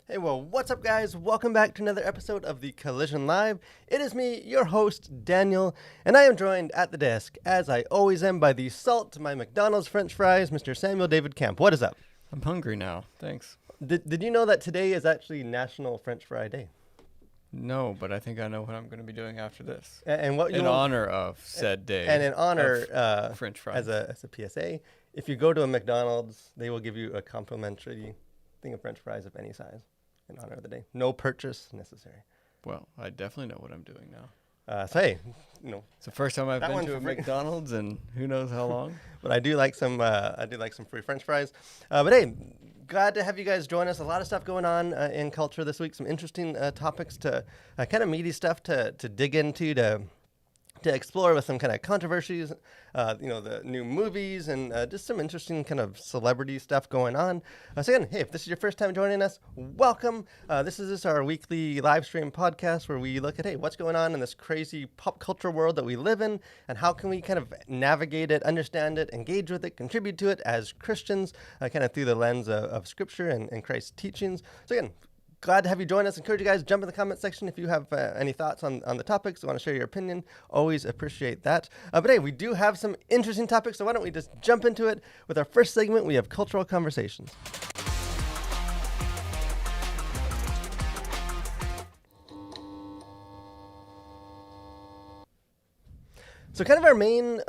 Hey, well, what's up, guys? Welcome back to another episode of the Collision Live. It is me, your host, Daniel, and I am joined at the desk, as I always am, by the salt to my McDonald's French fries, Mr. Samuel David Camp. What is up? I'm hungry now. Thanks. Did you know that today is actually National French Fry Day? No, but I think I know what I'm going to be doing after this. And what in honor of said day. And in honor, French fries. as a PSA, if you go to a McDonald's, they will give you a complimentary thing of French fries of any size in honor of the day. No purchase necessary. Well, I definitely know what I'm doing now. So hey, it's the first time I've that been one's to a free. McDonald's in who knows how long. But I do like some free French fries. But hey, glad to have you guys join us. A lot of stuff going on in culture this week. Some interesting topics to kind of meaty stuff to dig into to explore with some kind of controversies, the new movies and just some interesting kind of celebrity stuff going on. So again, hey, if this is your first time joining us, welcome. This is our weekly live stream podcast where we look at, hey, what's going on in this crazy pop culture world that we live in and how can we kind of navigate it, understand it, engage with it, contribute to it as Christians, kind of through the lens of Scripture and Christ's teachings. So again, glad to have you join us. Encourage you guys to jump in the comment section if you have any thoughts on the topics. Want to share your opinion. Always appreciate that. But hey, we do have some interesting topics, so why don't we just jump into it with our first segment. We have cultural conversations. So kind of our main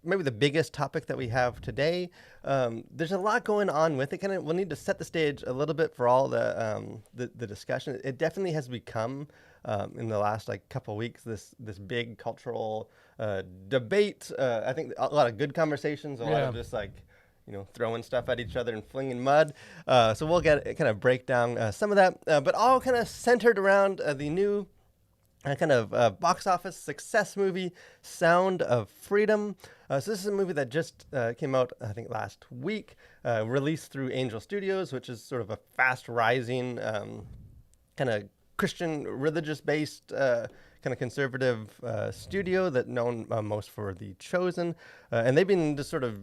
maybe the biggest topic that we have today. There's a lot going on with it. We'll need to set the stage a little bit for all the discussion. It definitely has become in the last couple of weeks this big cultural debate. I think a lot of good conversations, a lot of just throwing stuff at each other and flinging mud. So we'll break down some of that, but all kind of centered around the new box office success movie, Sound of Freedom. So this is a movie that just came out, I think, last week, released through Angel Studios, which is sort of a fast-rising kind of Christian, religious-based kind of conservative studio that known most for The Chosen. And they've been just sort of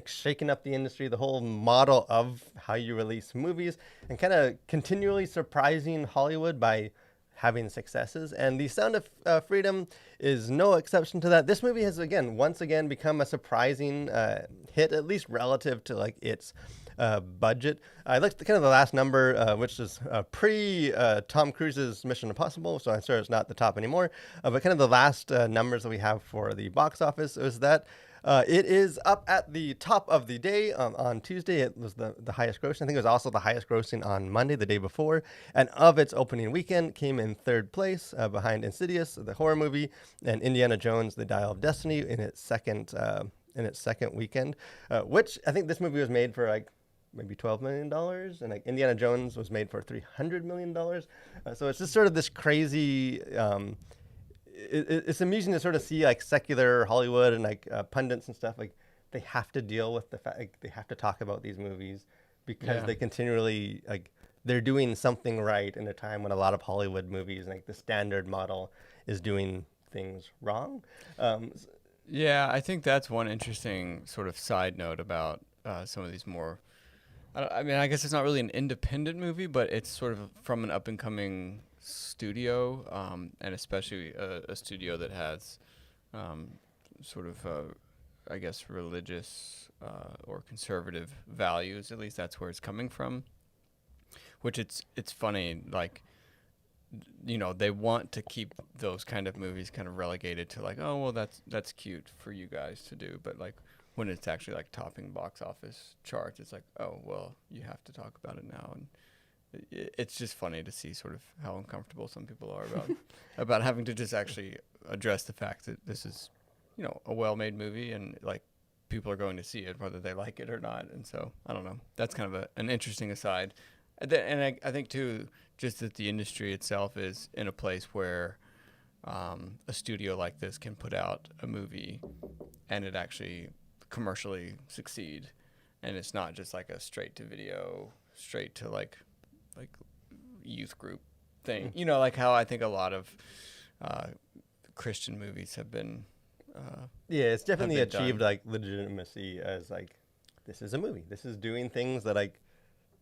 shaking up the industry, the whole model of how you release movies, and kind of continually surprising Hollywood by having successes, and The Sound of Freedom is no exception to that. This movie has once again become a surprising hit, at least relative to its budget. I looked at kind of the last number, which is pre Tom Cruise's Mission Impossible, so I'm sure it's not the top anymore. But kind of the last numbers that we have for the box office is that it is up at the top of the day. On Tuesday, it was the highest grossing. I think it was also the highest grossing on Monday, the day before. And of its opening weekend, came in third place behind Insidious, the horror movie, and Indiana Jones, The Dial of Destiny in its second weekend, which I think this movie was made for maybe $12 million, and Indiana Jones was made for $300 million. So it's just sort of this crazy... It's amusing to sort of see secular Hollywood and pundits and stuff they have to deal with the fact they have to talk about these movies because they continually they're doing something right in a time when a lot of Hollywood movies and the standard model is doing things wrong. Yeah, I think that's one interesting sort of side note about some of these more. I guess it's not really an independent movie, but it's sort of from an up and coming studio, and especially a studio that has sort of, religious or conservative values. At least that's where it's coming from. Which it's funny, they want to keep those kind of movies kind of relegated to oh, well, that's cute for you guys to do, but when it's actually topping box office charts, it's oh, well, you have to talk about it now. And it's just funny to see sort of how uncomfortable some people are about having to just actually address the fact that this is, a well-made movie and people are going to see it whether they like it or not. And so I don't know. That's kind of an interesting aside. And I think too, just that the industry itself is in a place where a studio like this can put out a movie and it actually commercially succeed, and it's not just a straight to video, straight to youth group thing. How I think a lot of Christian movies have been. It's definitely achieved done. legitimacy as this is a movie. This is doing things that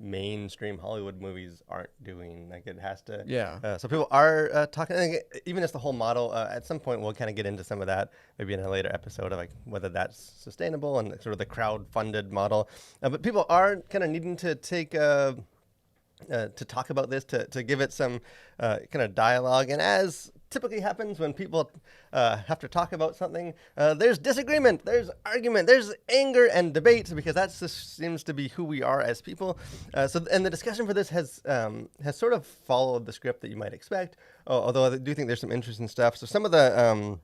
mainstream Hollywood movies aren't doing. Like it has to. Yeah. So people are talking. I think even as the whole model. At some point, we'll kind of get into some of that, maybe in a later episode of like whether that's sustainable and sort of the crowd-funded model. But people are kind of needing to take. To talk about this, to give it some kind of dialogue. And as typically happens when people have to talk about something, there's disagreement, there's argument, there's anger and debate, because that just seems to be who we are as people. And the discussion for this has sort of followed the script that you might expect, although I do think there's some interesting stuff. So some of the...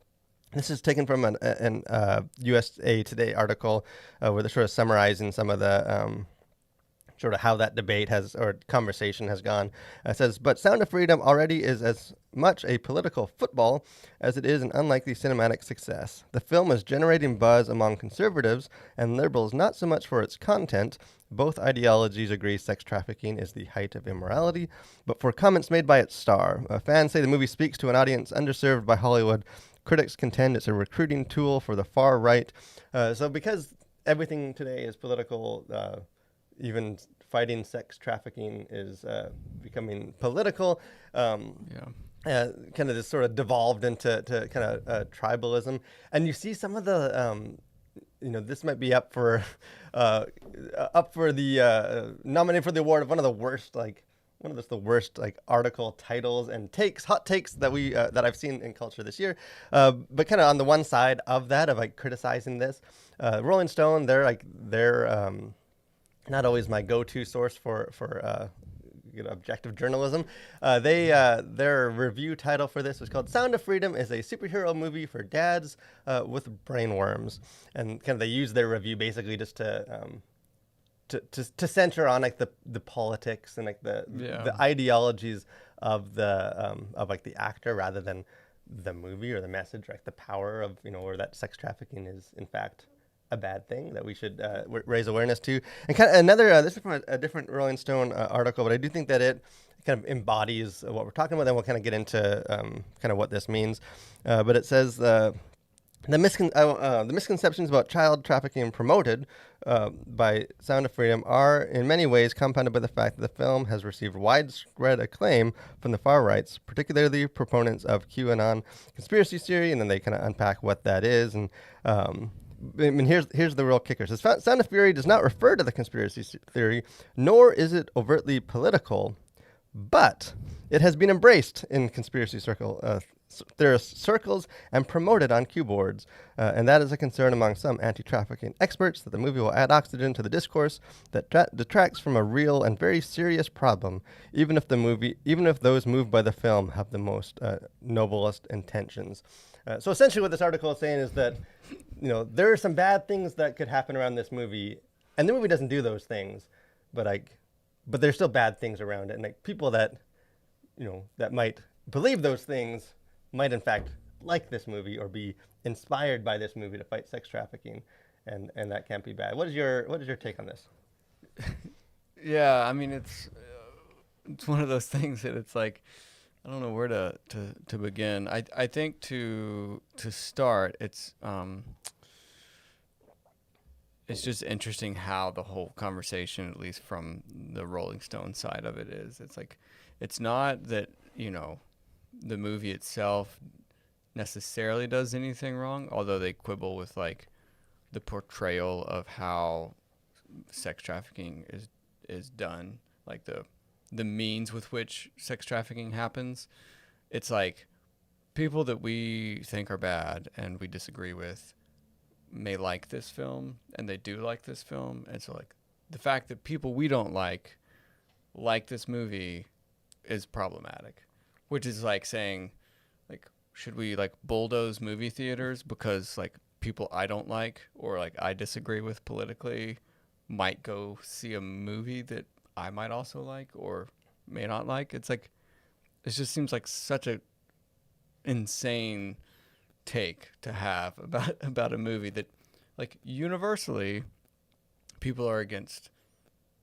this is taken from an USA Today article where they're sort of summarizing some of the... sort of how that debate has or conversation has gone. It says, but Sound of Freedom already is as much a political football as it is an unlikely cinematic success. The film is generating buzz among conservatives and liberals, not so much for its content. Both ideologies agree sex trafficking is the height of immorality, but for comments made by its star. Fans say the movie speaks to an audience underserved by Hollywood. Critics contend it's a recruiting tool for the far right. So because everything today is political, even fighting sex trafficking is becoming political. Kind of this sort of devolved into kind of tribalism, and you see some of the, this might be up for the nominated for the award of one of the worst article titles and hot takes that we that I've seen in culture this year. But kind of on the one side of that, of like criticizing this, Rolling Stone, they're not always my go-to source for objective journalism. Their review title for this was called "Sound of Freedom is a superhero movie for dads with brainworms," and kind of they use their review basically just to center on like the politics and like the ideologies of the actor rather than the movie or the message, like the power of or that sex trafficking is in fact a bad thing that we should raise awareness to. And kind of another, this is from a different Rolling Stone article, but I do think that it kind of embodies what we're talking about. Then we'll kind of get into kind of what this means. But it says the misconceptions about child trafficking promoted by Sound of Freedom are in many ways compounded by the fact that the film has received widespread acclaim from the far rights, particularly proponents of QAnon conspiracy theory, and then they kind of unpack what that is. And I mean, here's the real kicker. It says, Sound of Fury does not refer to the conspiracy theory, nor is it overtly political, but it has been embraced in conspiracy theorist circles and promoted on cue boards. And that is a concern among some anti-trafficking experts, that the movie will add oxygen to the discourse that detracts from a real and very serious problem, even if those moved by the film have the most noblest intentions. So essentially what this article is saying is that, there are some bad things that could happen around this movie, and the movie doesn't do those things, but there's still bad things around it. And like people that, that might believe those things might in fact like this movie or be inspired by this movie to fight sex trafficking. And that can't be bad. What is your take on this? Yeah, I mean, it's one of those things that it's like, I don't know where to begin. I think to start, it's just interesting how the whole conversation, at least from the Rolling Stone side of it, is. It's like, it's not that the movie itself necessarily does anything wrong, although they quibble with like the portrayal of how sex trafficking is done, like the means with which sex trafficking happens. It's like people that we think are bad and we disagree with may like this film, and they do like this film. And so like the fact that people we don't like this movie is problematic, which is like saying, like, should we like bulldoze movie theaters because like people I don't like or like I disagree with politically might go see a movie that I might also like or may not like? It's like, it just seems like such a insane take to have about a movie that like universally people are against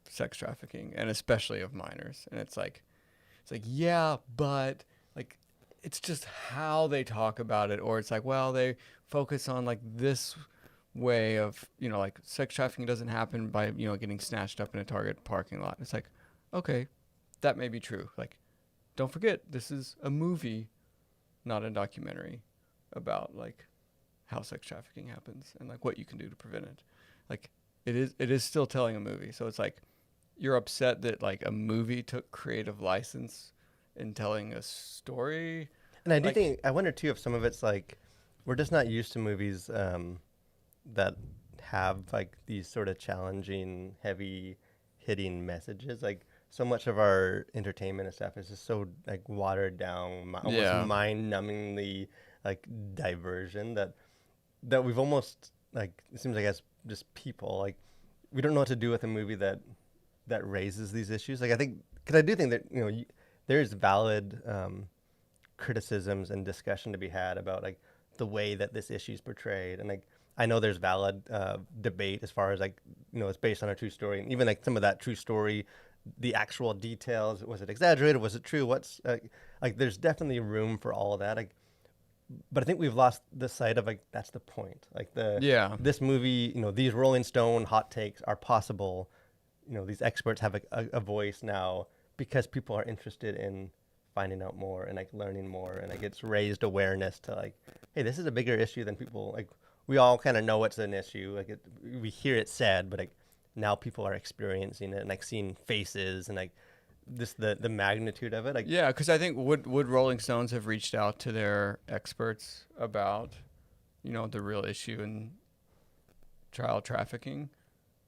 sex trafficking, and especially of minors. And it's like, yeah, but like, it's just how they talk about it. Or it's like, well, they focus on like this way of, like sex trafficking doesn't happen by, getting snatched up in a Target parking lot. It's like, okay, that may be true. Like, don't forget, this is a movie, not a documentary about like how sex trafficking happens and like what you can do to prevent it. Like, it is still telling a movie. So it's like, you're upset that like a movie took creative license in telling a story. And I do Like, think I wonder too if some of it's like we're just not used to movies that have like these sort of challenging, heavy hitting messages. Like so much of our entertainment and stuff is just so like watered down, almost yeah, mind numbingly like diversion that we've almost like it seems like as just people like we don't know what to do with a movie that raises these issues. Like I think because I do think that there's valid criticisms and discussion to be had about like the way that this issue is portrayed, and like I know there's valid debate as far as like it's based on a true story, and even like some of that true story, the actual details, was it exaggerated, was it true, what's like there's definitely room for all of that. Like but I think we've lost the sight of like that's the point. Like yeah, this movie, these Rolling Stone hot takes are possible. These experts have a voice now because people are interested in finding out more and like learning more, and like it's raised awareness to like, hey, this is a bigger issue than people like. We all kind of know it's an issue. Like we hear it said, but like now people are experiencing it and like seeing faces and like this the magnitude of it. Like yeah. Because I think would Rolling Stones have reached out to their experts about, the real issue in child trafficking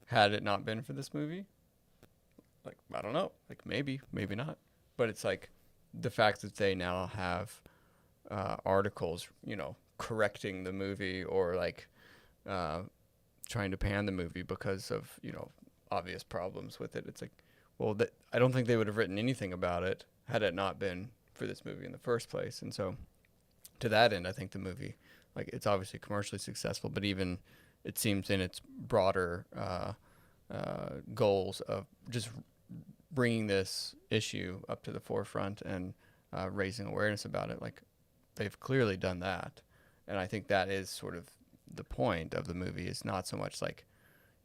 had it not been for this movie? Like, I don't know. Like, maybe, maybe not. But it's like the fact that they now have articles, correcting the movie or like uh, trying to pan the movie because of, obvious problems with it. It's like, well, I don't think they would have written anything about it had it not been for this movie in the first place. And so to that end, I think the movie, like, it's obviously commercially successful, but even it seems in its broader goals of just bringing this issue up to the forefront and raising awareness about it, like they've clearly done that. And I think that is sort of the point of the movie, is not so much like,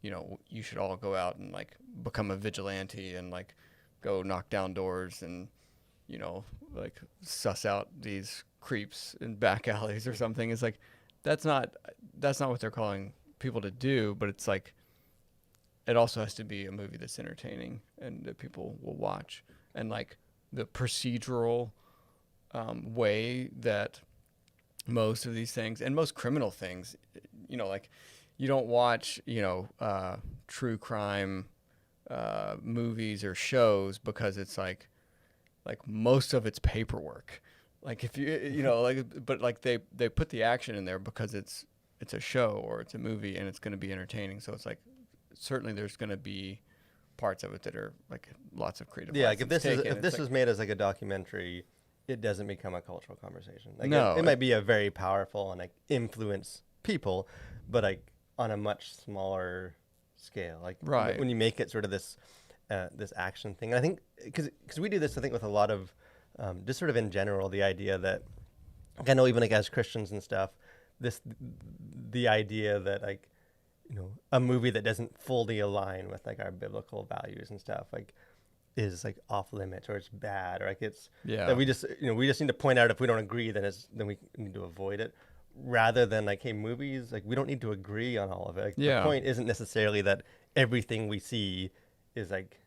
you should all go out and like become a vigilante and like go knock down doors and, like suss out these creeps in back alleys or something. It's like, that's not what they're calling people to do, but it's like, it also has to be a movie that's entertaining and that people will watch. And like the procedural way that most of these things and most criminal things, like you don't watch, true crime movies or shows because it's like most of it's paperwork. Like if but like they put the action in there because it's a show or it's a movie and it's going to be entertaining. So it's like, certainly there's going to be parts of it that are like lots of creative yeah, like license taken. if this is made as like a documentary, it doesn't become a cultural conversation. Like No, it might be a very powerful and like influence people, but like on a much smaller scale. Like right. when you make it sort of this this action thing, and I think because we do this, I think with a lot of just sort of in general, the idea that like, I know even like as Christians and stuff, the idea that like a movie that doesn't fully align with like our biblical values and stuff like is like off limits or it's bad or like it's that we just we just need to point out if we don't agree then we need to avoid it, rather than like, hey, movies, like we don't need to agree on all of it. Like the point isn't necessarily that everything we see is like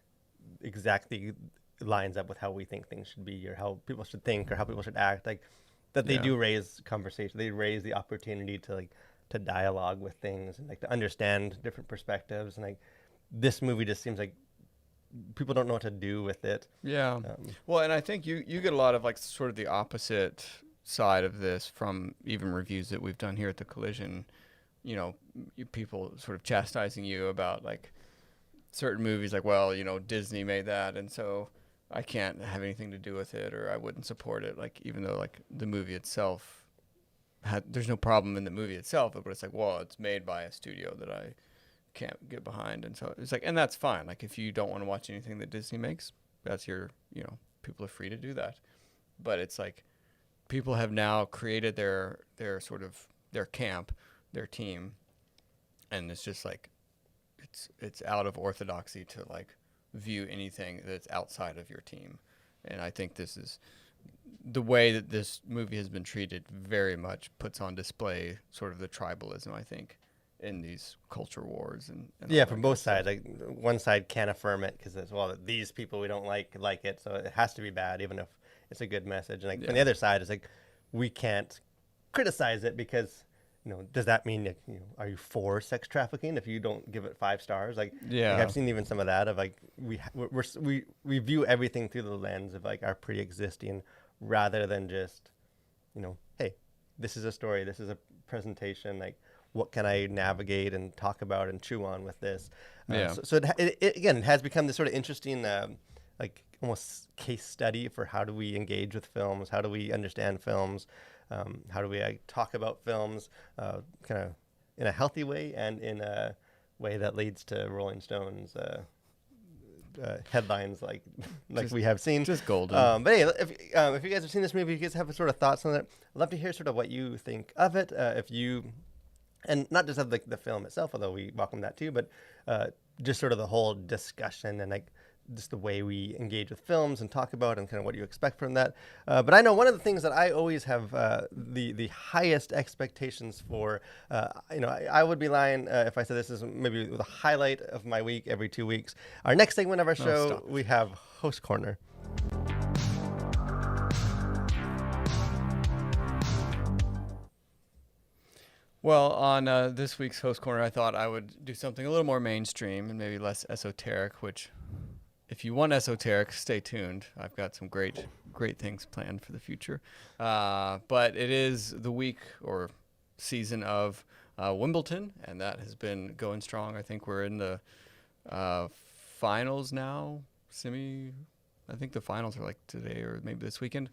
exactly lines up with how we think things should be or how people should think or how people should act. Like that they do raise conversation, they raise the opportunity to like to dialogue with things and like to understand different perspectives, and like this movie just seems like people don't know what to do with it. Yeah. Well, and I think you get a lot of like sort of the opposite side of this from even reviews that we've done here at the Collision. People sort of chastising you about like certain movies, like, well, Disney made that, and so I can't have anything to do with it, or I wouldn't support it. Like, even though like the movie itself there's no problem in the movie itself, but it's like, well, it's made by a studio that I can't get behind. And so it's like, and that's fine. Like if you don't want to watch anything that Disney makes, that's your, people are free to do that. But it's like people have now created their sort of their camp, their team, and it's just like it's out of orthodoxy to like view anything that's outside of your team. And I think this is the way that this movie has been treated very much puts on display sort of the tribalism, I think, in these culture wars and all Yeah, that from kind of both stuff. sides. Like one side can't affirm it because it's well, these people we don't like it, so it has to be bad, even if it's a good message. And like from the Yeah. other side, it's like we can't criticize it because does that mean that, are you for sex trafficking if you don't give it 5 stars? Like I've Yeah. seen even some of that of like we view everything through the lens of like our pre-existing rather than just hey, this is a story, this is a presentation, like what can I navigate and talk about and chew on with this? Yeah. So again, it has become this sort of interesting, like almost case study for how do we engage with films, how do we understand films, how do we talk about films, kind of in a healthy way and in a way that leads to Rolling Stones headlines like Just we have seen. just golden. But hey, if you guys have seen this movie, you guys have sort of thoughts on it. I'd love to hear sort of what you think of it. If you, and not just of the film itself, although we welcome that too, but just sort of the whole discussion and like just the way we engage with films and talk about and kind of what you expect from that. But I know one of the things that I always have the highest expectations for. I would be lying if I said this is maybe the highlight of my week every 2 weeks. Our next segment of our No, show, stop it. we have Host Corner. Well, on this week's Host Corner, I thought I would do something a little more mainstream and maybe less esoteric, which, if you want esoteric, stay tuned. I've got some great things planned for the future. But it is the week or season of Wimbledon, and that has been going strong. I think we're in the finals now, I think the finals are like today or maybe this weekend.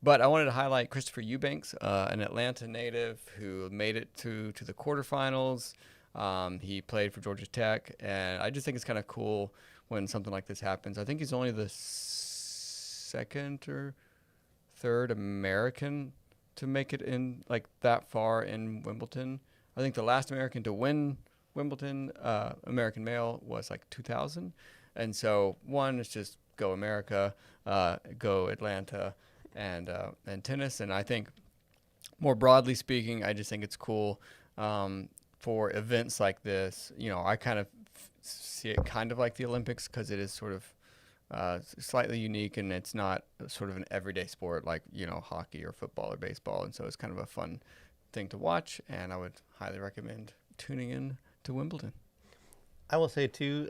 But I wanted to highlight Christopher Eubanks, an Atlanta native who made it to the quarterfinals. He played for Georgia Tech, and I just think it's kind of cool when something like this happens. I think he's only the second or third American to make it in like that far in Wimbledon. I think the last American to win Wimbledon, American male, was like 2000. And so one is just go America, go Atlanta, and tennis. And I think more broadly speaking, I just think it's cool for events like this. I kind of see it kind of like the Olympics because it is sort of slightly unique, and it's not sort of an everyday sport like hockey or football or baseball. And so it's kind of a fun thing to watch, and I would highly recommend tuning in to Wimbledon. I will say too,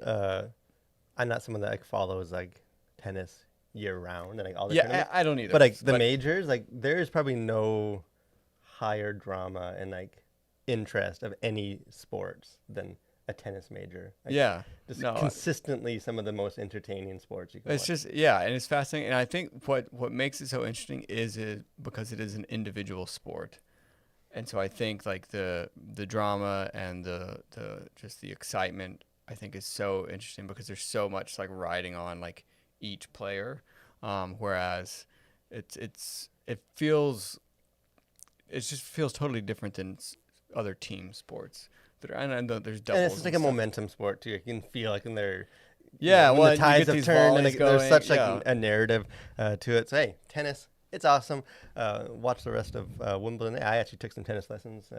I'm not someone that like follows like tennis year round and like all the tournaments. I don't either. But like the majors, like there is probably no higher drama and like interest of any sports than a tennis major. Like, yeah, just no, consistently some of the most entertaining sports you can it's watch. just and it's fascinating. And I think what makes it so interesting is because it is an individual sport, and so I think like the drama and the just the excitement I think is so interesting because there's so much like riding on like each player, whereas it just feels totally different than other team sports. And I know there's doubles. And it's just like a stuff. momentum sport too. You can feel like when they're Yeah, when well, the you tides get have these turned and volleys like, there's going, such like yeah. a narrative to it. So hey, tennis, it's awesome. Watch the rest of Wimbledon. I actually took some tennis lessons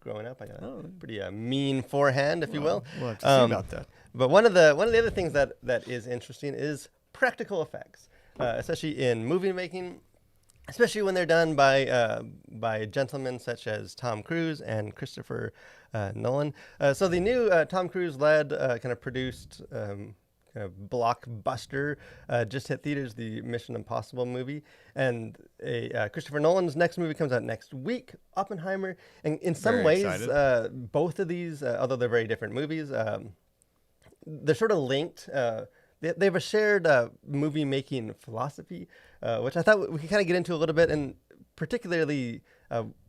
growing up. I got a pretty mean forehand, if you will. We'll have to see about that. But one of the other things that is interesting is practical effects, especially in movie making, especially when they're done by gentlemen such as Tom Cruise and Christopher Nolan. So the new Tom Cruise led kind of produced kind of blockbuster just hit theaters, the Mission Impossible movie, and Christopher Nolan's next movie comes out next week, Oppenheimer. And in some Very ways, excited. both of these, although they're very different movies, they're sort of linked. They have a shared movie making philosophy, which I thought we could kind of get into a little bit, and particularly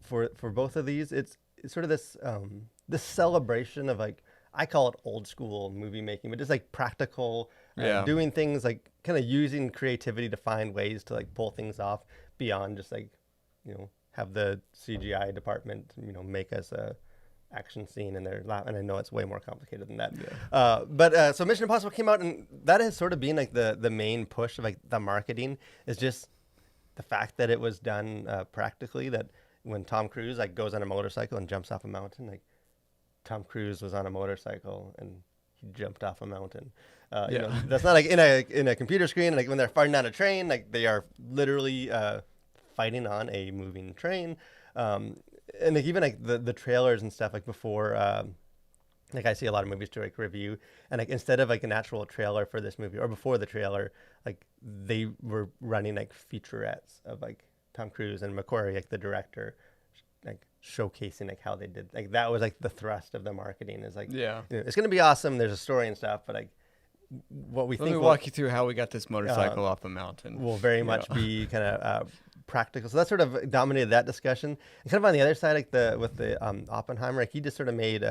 for both of these, it's sort of this celebration of like, I call it old school movie making, but just like practical, doing things like kind of using creativity to find ways to like pull things off beyond just like have the CGI department make us action scene and they're laughing. And I know it's way more complicated than that. Yeah. But so Mission Impossible came out, and that has sort of been like the main push of like the marketing is just the fact that it was done practically. That when Tom Cruise like goes on a motorcycle and jumps off a mountain, like Tom Cruise was on a motorcycle and he jumped off a mountain. You know, Yeah. that's not like in a computer screen. Like when they're fighting on a train, like they are literally fighting on a moving train. And like even like the trailers and stuff like before. Like I see a lot of movies to like review, and like instead of like an actual trailer for this movie or before the trailer, like they were running like featurettes of like Tom Cruise and McQuarrie, like the director, like showcasing like how they did. Like that was like the thrust of the marketing is like, Yeah. you know, it's gonna be awesome. There's a story and stuff, but like what we Let think me will, walk you through how we got this motorcycle off a mountain. will very You much know? be kind of practical. So that sort of dominated that discussion. And kind of on the other side, like the Oppenheimer, like he just sort of made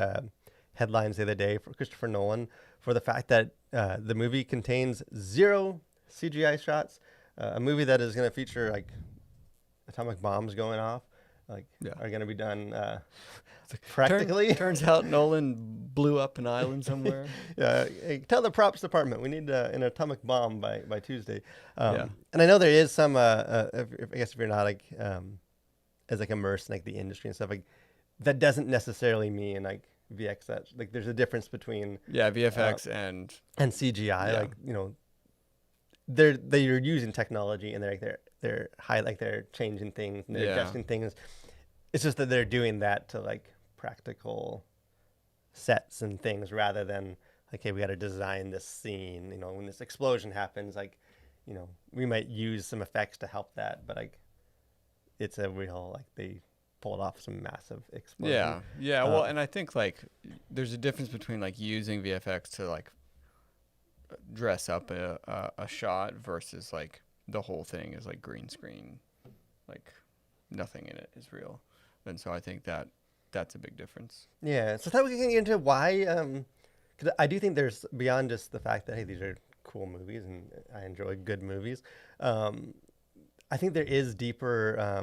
headlines the other day for Christopher Nolan for the fact that the movie contains 0 CGI shots. A movie that is going to feature like atomic bombs going off, like Yeah. are going to be done It's like, practically. turns out Nolan blew up an island somewhere. Yeah, hey, tell the props department we need an atomic bomb by Tuesday. Yeah. And I know there is some. I guess if you're not like as like immersed in like the industry and stuff, like that doesn't necessarily mean like VXX. Like there's a difference between Yeah, VFX and CGI. Yeah. Like you know, they're using technology and they're high like they're changing things and they're Yeah. adjusting things. It's just that they're doing that to like practical sets and things rather than like, hey, we got to design this scene. You know, when this explosion happens, like, you know, we might use some effects to help that, but like, it's a real like they pulled off some massive explosion. yeah, yeah. Well, and I think like there's a difference between like using VFX to like dress up a shot versus like the whole thing is like green screen, like nothing in it is real. And so I think that that's a big difference. Yeah. So I thought we could get into why, because I do think there's beyond just the fact that hey, these are cool movies and I enjoy good movies. I think there is deeper,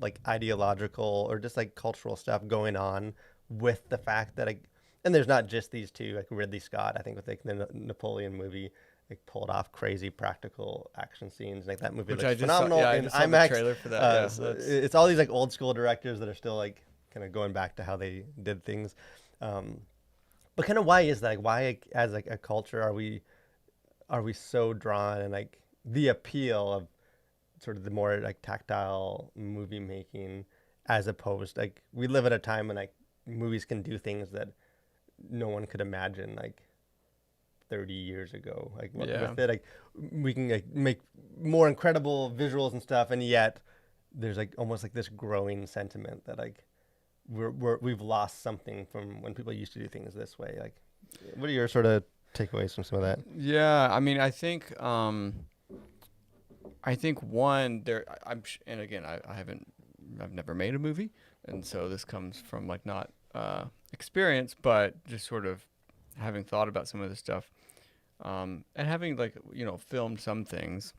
like ideological or just like cultural stuff going on with the fact that and there's not just these two, like Ridley Scott. I think with like the Napoleon movie, like pulled off crazy practical action scenes. Like that movie Which looks I just phenomenal saw, yeah, I in just saw the IMAX. trailer for that. Yeah, So that's, it's all these like old school directors that are still like kind of going back to how they did things. But kind of why is that? Like why as like a culture are we so drawn and like the appeal of sort of the more like tactile movie making as opposed like we live at a time when like movies can do things that no one could imagine like 30 years ago like Yeah. with it like we can like make more incredible visuals and stuff and yet there's like almost like this growing sentiment that like we've lost something from when people used to do things this way. Like what are your sort of takeaways from some of that? yeah. I mean, I think one there. And again, I've never made a movie, and so this comes from like not experience, but just sort of having thought about some of this stuff, and having like filmed some things.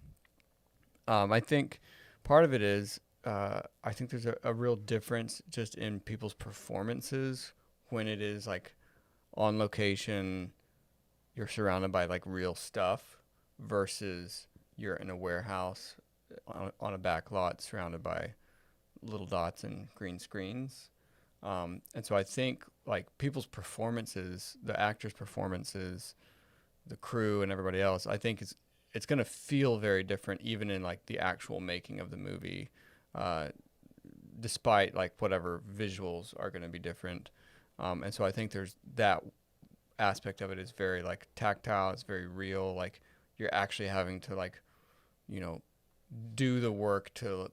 I think part of it is I think there's a real difference just in people's performances when it is like on location, you're surrounded by like real stuff versus you're in a warehouse on a back lot surrounded by little dots and green screens. And so I think like people's performances, the actors' performances, the crew and everybody else, I think it's going to feel very different even in like the actual making of the movie, despite like whatever visuals are going to be different. And so I think there's that aspect of it is very like tactile. It's very real. Like you're actually having to like, do the work to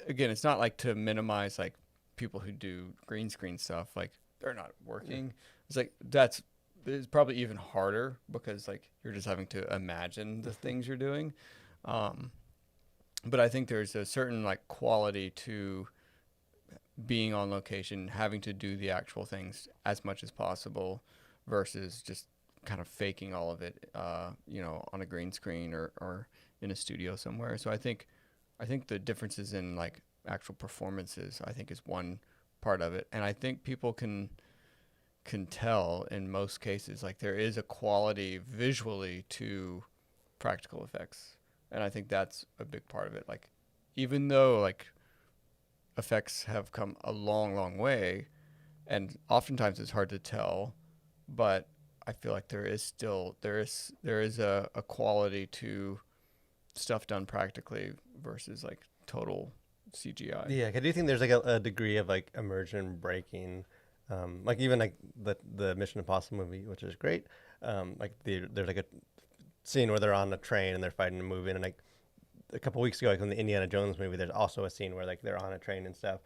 again, it's not like to minimize like people who do green screen stuff. Like they're not working. It's like it's probably even harder because like you're just having to imagine the things you're doing. But I think there's a certain like quality to being on location, having to do the actual things as much as possible versus just kind of faking all of it, on a green screen or in a studio somewhere. So I think the differences in like actual performances, I think is one part of it, and I think people can tell in most cases like there is a quality visually to practical effects, and I think that's a big part of it. Like, even though like effects have come a long way, and oftentimes it's hard to tell, but I feel like there is a quality to stuff done practically versus like total CGI. Yeah, I do think there's like a degree of like immersion breaking, like even like the Mission Impossible movie, which is great. Like there's like a scene where they're on a train and they're fighting a movie, and like a couple weeks ago, like in the Indiana Jones movie, there's also a scene where like they're on a train and stuff.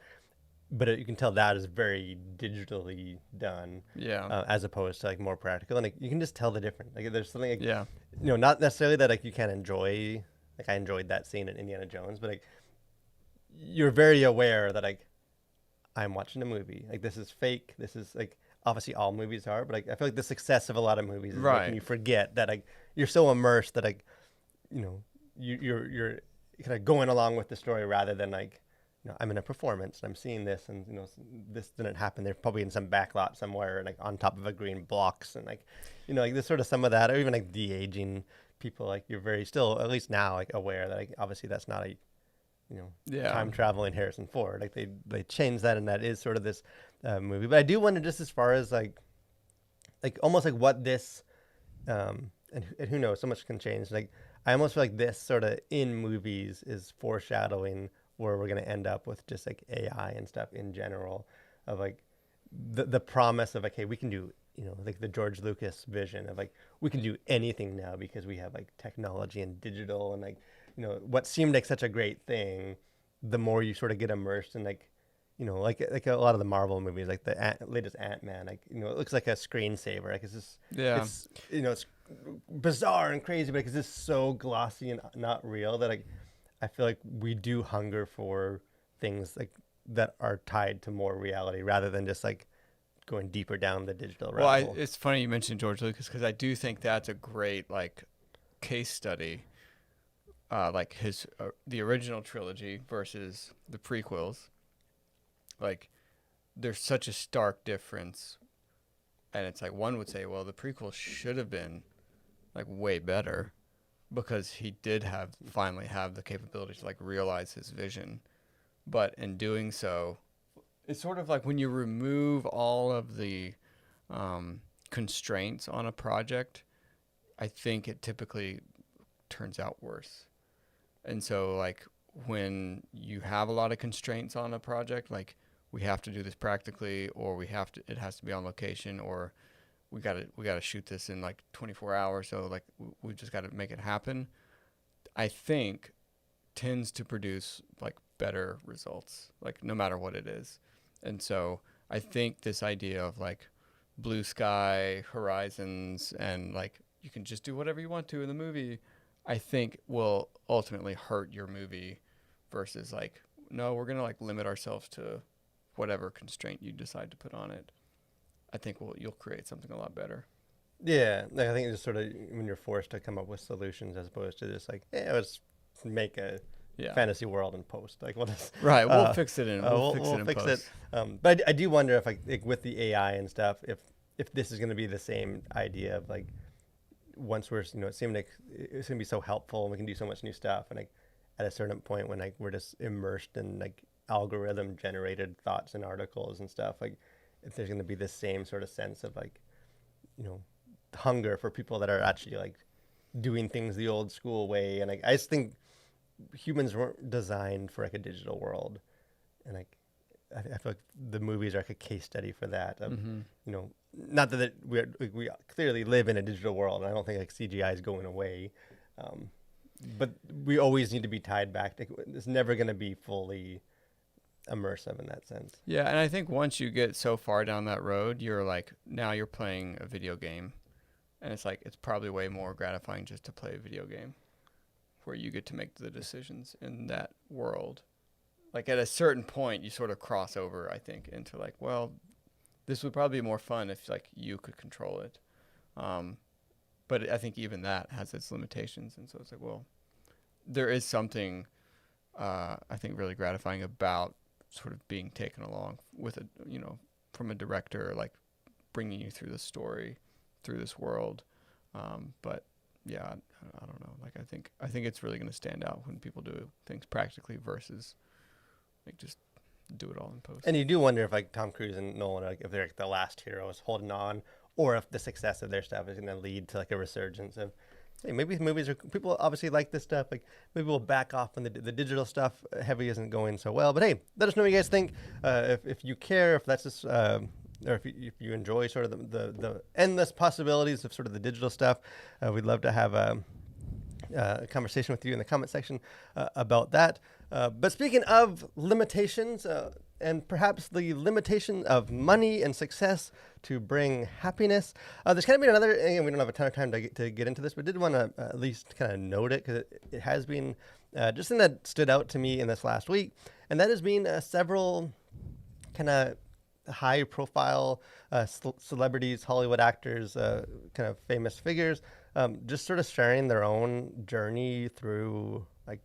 But you can tell that is very digitally done, Yeah. as opposed to like more practical, and like you can just tell the difference. Like there's something like, Yeah. not necessarily that like you can't enjoy. Like I enjoyed that scene in Indiana Jones, but like you're very aware that like I'm watching a movie. Like this is fake. This is like obviously all movies are, but like I feel like the success of a lot of movies is Right. making you forget that like you're so immersed that like you know you're kind of going along with the story rather than like I'm in a performance and I'm seeing this and this didn't happen. They're probably in some backlot somewhere like on top of a green blocks and like like there's sort of some of that, or even like de-aging people. Like you're very still, at least now, like aware that like obviously that's not a Yeah. time traveling Harrison Ford. Like they changed that, and that is sort of this movie. But I do wonder, just as far as like almost like what this and who knows, so much can change. Like I almost feel like this sort of in movies is foreshadowing where we're gonna end up with just like AI and stuff in general, of like the promise of like, hey, we can do like the George Lucas vision of like we can do anything now because we have like technology and digital, and like what seemed like such a great thing, the more you sort of get immersed in like like a lot of the Marvel movies, like the latest Ant-Man, like it looks like a screensaver. Like it's just Yeah. it's it's bizarre and crazy, but like, it's just so glossy and not real that like I feel like we do hunger for things like that are tied to more reality rather than just like going deeper down the digital Well, rabbit hole. it's funny you mentioned George Lucas because I do think that's a great like case study, like his the original trilogy versus the prequels. Like, there's such a stark difference, and it's like one would say, well, the prequel should have been like way better because he did finally have the capability to like realize his vision, but in doing so, it's sort of like when you remove all of the constraints on a project, I think it typically turns out worse. And so, like, when you have a lot of constraints on a project, like, we have to do this practically, or it has to be on location, or we gotta shoot this in like 24 hours. So like, we just got to make it happen. I think tends to produce like better results, like no matter what it is. And so I think this idea of like blue sky horizons and like you can just do whatever you want to in the movie, I think will ultimately hurt your movie versus like, no, we're going to like limit ourselves to whatever constraint you decide to put on it. I think you'll create something a lot better. Yeah, like I think it's just sort of when you're forced to come up with solutions as opposed to just like, hey, let's make a Yeah. fantasy world and post. Like, we'll just Right. We'll fix it in. we'll Fix it in fix post. it. But I do wonder if like with the AI and stuff, if this is going to be the same idea of like once we're it seemed like it's going to be so helpful and we can do so much new stuff, and like at a certain point when like we're just immersed in like algorithm generated thoughts and articles and stuff, like if there's going to be this same sort of sense of like hunger for people that are actually like doing things the old school way. And like I just think humans weren't designed for like a digital world, and like I feel like the movies are like a case study for that. Not that we clearly live in a digital world, and I don't think like CGI is going away, but we always need to be tied back. It's never going to be fully immersive in that sense. Yeah, and I think once you get so far down that road, you're like, now you're playing a video game. And it's like, it's probably way more gratifying just to play a video game where you get to make the decisions in that world. Like at a certain point, you sort of cross over, I think, into like, well, this would probably be more fun if like you could control it. But I think even that has its limitations. And so it's like, well, there is something, I think, really gratifying about sort of being taken along with a, from a director, like bringing you through the story, through this world. But yeah, I don't know. Like I think it's really going to stand out when people do things practically versus like just do it all in post. And you do wonder if like Tom Cruise and Nolan, like if they're like the last heroes holding on, or if the success of their stuff is going to lead to like a resurgence of, hey, maybe movies are, people obviously like this stuff. Like maybe we'll back off when the digital stuff heavy isn't going so well. But hey, let us know what you guys think. If you care, if that's just, or if you enjoy sort of the endless possibilities of sort of the digital stuff, we'd love to have a conversation with you in the comment section about that. But speaking of limitations, and perhaps the limitation of money and success to bring happiness, there's kind of been another, and we don't have a ton of time to get into this, but did want to at least kind of note it, because it has been just something that stood out to me in this last week, and that has been several kind of high profile celebrities, Hollywood actors, kind of famous figures, just sort of sharing their own journey through like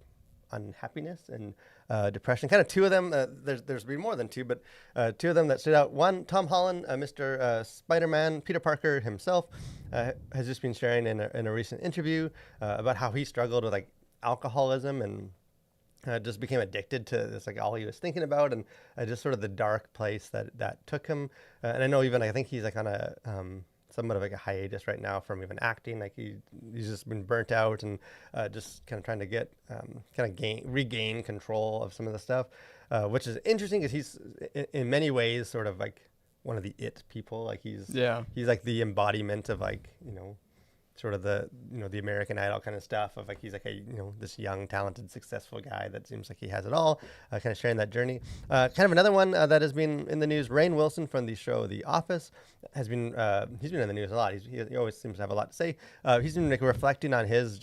unhappiness and depression. Kind of two of them, there's been more than two, but two of them that stood out. One, Tom Holland, Mr. Spider-Man, Peter Parker himself, has just been sharing in a recent interview about how he struggled with like alcoholism and just became addicted to this, like all he was thinking about, and just sort of the dark place that took him. And I know even I think he's like on a somewhat of like a hiatus right now from even acting. Like he's just been burnt out and just kind of trying to get regain control of some of the stuff, which is interesting because he's in many ways sort of like one of the it people. Like he's like the embodiment of like, sort of the the American Idol kind of stuff of like he's like a this young talented successful guy that seems like he has it all, kind of sharing that journey. Kind of another one that has been in the news, Rainn Wilson from the show The Office has been he's been in the news a lot. He always seems to have a lot to say. He's been like reflecting on his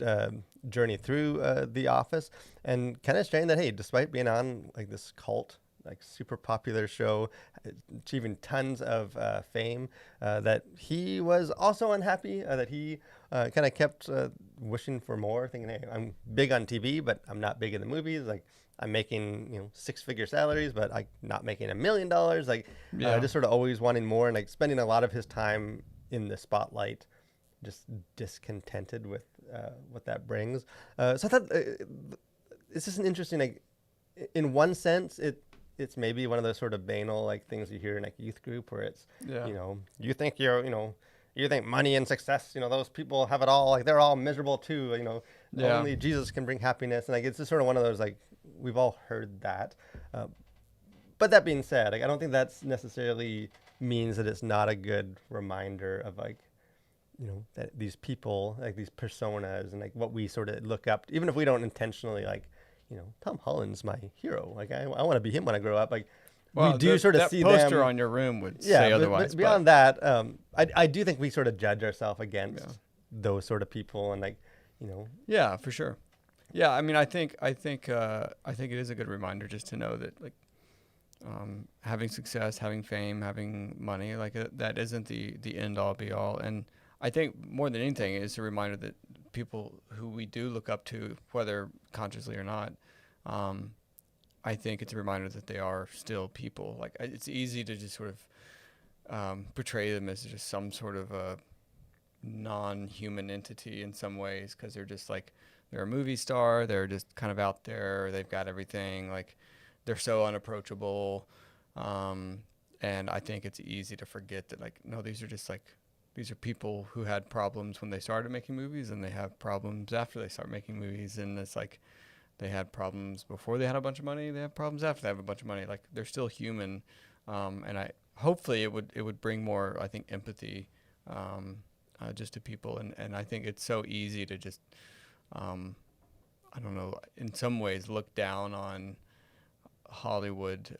journey through The Office and kind of sharing that, hey, despite being on like this cult like super popular show, achieving tons of fame, that he was also unhappy, that he kind of kept wishing for more, thinking, hey, I'm big on TV, but I'm not big in the movies. Like I'm making, 6-figure salaries, but like not making $1 million. Like just sort of always wanting more and like spending a lot of his time in the spotlight, just discontented with what that brings. So I thought it's just an interesting, like in one sense, it's maybe one of those sort of banal like things you hear in like youth group where it's you think you think money and success, those people have it all, like they're all miserable too, only Jesus can bring happiness, and like it's just sort of one of those, like we've all heard that, but that being said, like I don't think that's necessarily means that it's not a good reminder of like that these people, like these personas and like what we sort of look up to, even if we don't intentionally like Tom Holland's my hero. Like I want to be him when I grow up. Like we do sort of see them. That poster on your room would say otherwise. But beyond that, I do think we sort of judge ourselves against those sort of people, and like Yeah, for sure. Yeah, I mean, I think it is a good reminder just to know that like having success, having fame, having money, like that isn't the end all be all. And I think more than anything, it's a reminder that people who we do look up to, whether consciously or not, I think it's a reminder that they are still people. Like it's easy to just sort of portray them as just some sort of a non-human entity in some ways, because they're just like, they're a movie star, they're just kind of out there, they've got everything, like they're so unapproachable, and I think it's easy to forget that, like, no, these are people who had problems when they started making movies, and they have problems after they start making movies, and it's like they had problems before they had a bunch of money, they have problems after they have a bunch of money. Like they're still human, and hopefully it would bring more, I think, empathy just to people, and I think it's so easy to just I don't know, in some ways look down on Hollywood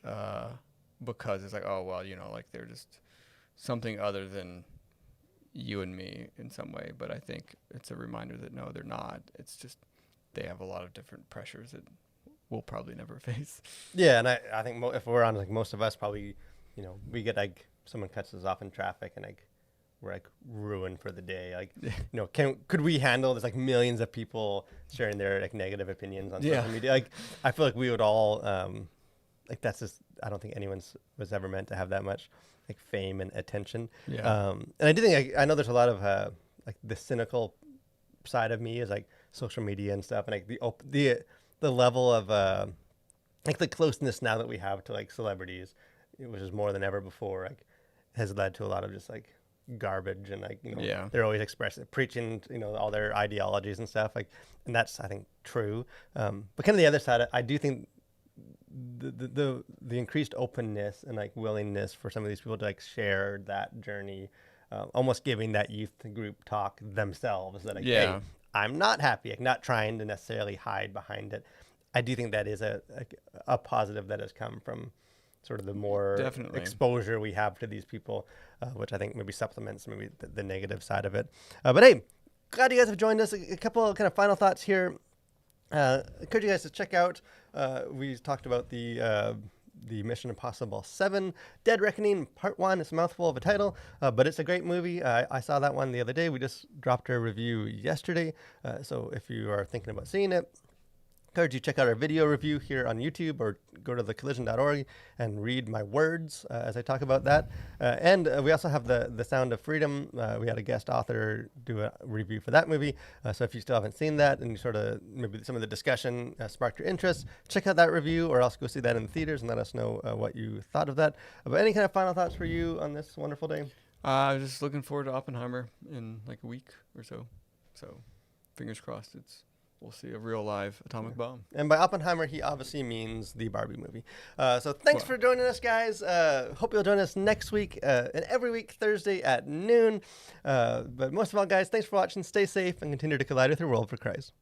because it's like, oh well, like they're just something other than you and me in some way. But I think it's a reminder that no, they're not. It's just they have a lot of different pressures that we'll probably never face. Yeah, and I think if we're on, like most of us probably, we get like someone cuts us off in traffic and like we're like ruined for the day. Like, could we handle there's like millions of people sharing their like negative opinions on social media? Like, I feel like we would all like that's just I don't think anyone's was ever meant to have that much like fame and attention. Yeah. And I do think I know there's a lot of like the cynical side of me is like social media and stuff, and like the level of like the closeness now that we have to like celebrities, which is more than ever before, like has led to a lot of just like garbage and like Yeah. they're always expressing preaching all their ideologies and stuff like, and that's I think true. But kind of the other side, I do think the increased openness and like willingness for some of these people to like share that journey, almost giving that youth group talk themselves that like, Yeah. hey, I'm not happy, like not trying to necessarily hide behind it. I do think that is a positive that has come from sort of the more Definitely. exposure we have to these people, which I think maybe supplements maybe the negative side of it. But hey, glad you guys have joined us. A couple of kind of final thoughts here. Encourage you guys to check out. We talked about the Mission Impossible 7 Dead Reckoning Part 1. It's a mouthful of a title, but it's a great movie. I saw that one the other day. We just dropped our review yesterday. So if you are thinking about seeing it, encourage you to check out our video review here on YouTube or go to thecollision.org and read my words as I talk about that. And we also have the Sound of Freedom. We had a guest author do a review for that movie. So if you still haven't seen that and you sort of maybe some of the discussion sparked your interest, check out that review or else go see that in the theaters and let us know what you thought of that. But any kind of final thoughts for you on this wonderful day? Just looking forward to Oppenheimer in like a week or so. So fingers crossed we'll see a real live atomic bomb. And by Oppenheimer, he obviously means the Barbie movie. So thanks for joining us, guys. Hope you'll join us next week and every week, Thursday at noon. But most of all, guys, thanks for watching. Stay safe and continue to collide with your world for Christ.